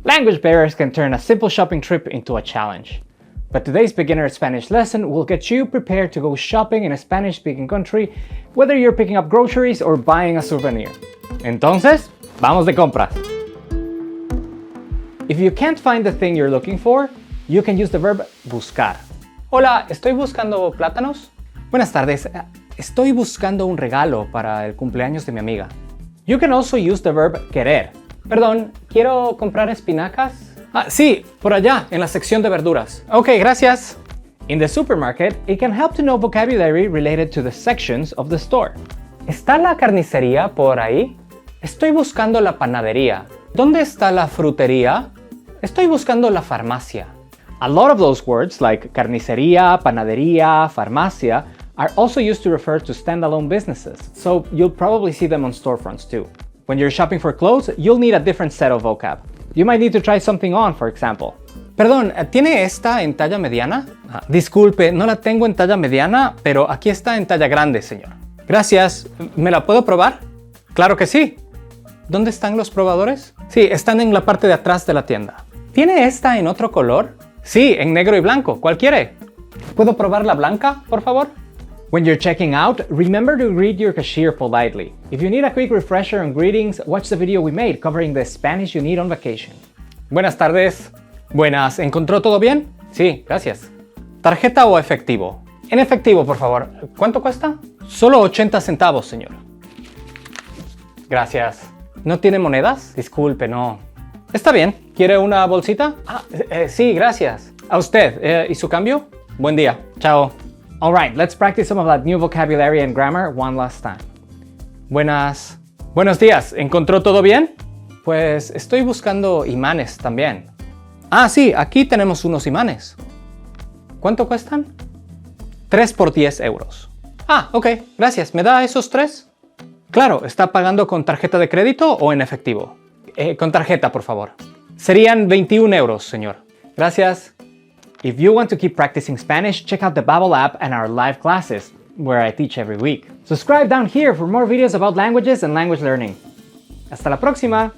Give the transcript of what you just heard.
Language barriers can turn a simple shopping trip into a challenge. But today's beginner Spanish lesson will get you prepared to go shopping in a Spanish-speaking country, whether you're picking up groceries or buying a souvenir. Entonces, vamos de compras. If you can't find the thing you're looking for, you can use the verb buscar. Hola, estoy buscando plátanos. Buenas tardes, estoy buscando un regalo para el cumpleaños de mi amiga. You can also use the verb querer. Perdón, quiero comprar espinacas. Sí, por allá, en la sección de verduras. Ok, gracias. In the supermarket, it can help to know vocabulary related to the sections of the store. ¿Está la carnicería por ahí? Estoy buscando la panadería. ¿Dónde está la frutería? Estoy buscando la farmacia. A lot of those words, like carnicería, panadería, farmacia, are also used to refer to standalone businesses, so you'll probably see them on storefronts too. When you're shopping for clothes, you'll need a different set of vocab. You might need to try something on, for example. Perdón, ¿tiene esta en talla mediana? Disculpe, no la tengo en talla mediana, pero aquí está en talla grande, señor. Gracias. ¿Me la puedo probar? Claro que sí. ¿Dónde están los probadores? Sí, están en la parte de atrás de la tienda. ¿Tiene esta en otro color? Sí, en negro y blanco. ¿Cuál quiere? ¿Puedo probar la blanca, por favor? When you're checking out, remember to greet your cashier politely. If you need a quick refresher on greetings, watch the video we made covering the Spanish you need on vacation. Buenas tardes. Buenas, ¿encontró todo bien? Sí, gracias. ¿Tarjeta o efectivo? En efectivo, por favor. ¿Cuánto cuesta? Solo 80 centavos, señor. Gracias. ¿No tiene monedas? Disculpe, no. Está bien. ¿Quiere una bolsita? Sí, gracias. A usted. ¿Y su cambio? Buen día. Chao. All right, let's practice some of that new vocabulary and grammar one last time. Buenos días. ¿Encontró todo bien? Pues estoy buscando imanes también. Sí, aquí tenemos unos imanes. ¿Cuánto cuestan? 3 por 10 euros. Ok, gracias. ¿Me da esos 3? Claro, ¿está pagando con tarjeta de crédito o en efectivo? Con tarjeta, por favor. Serían 21 euros, señor. Gracias. If you want to keep practicing Spanish, check out the Babbel app and our live classes, where I teach every week. Subscribe down here for more videos about languages and language learning. Hasta la próxima!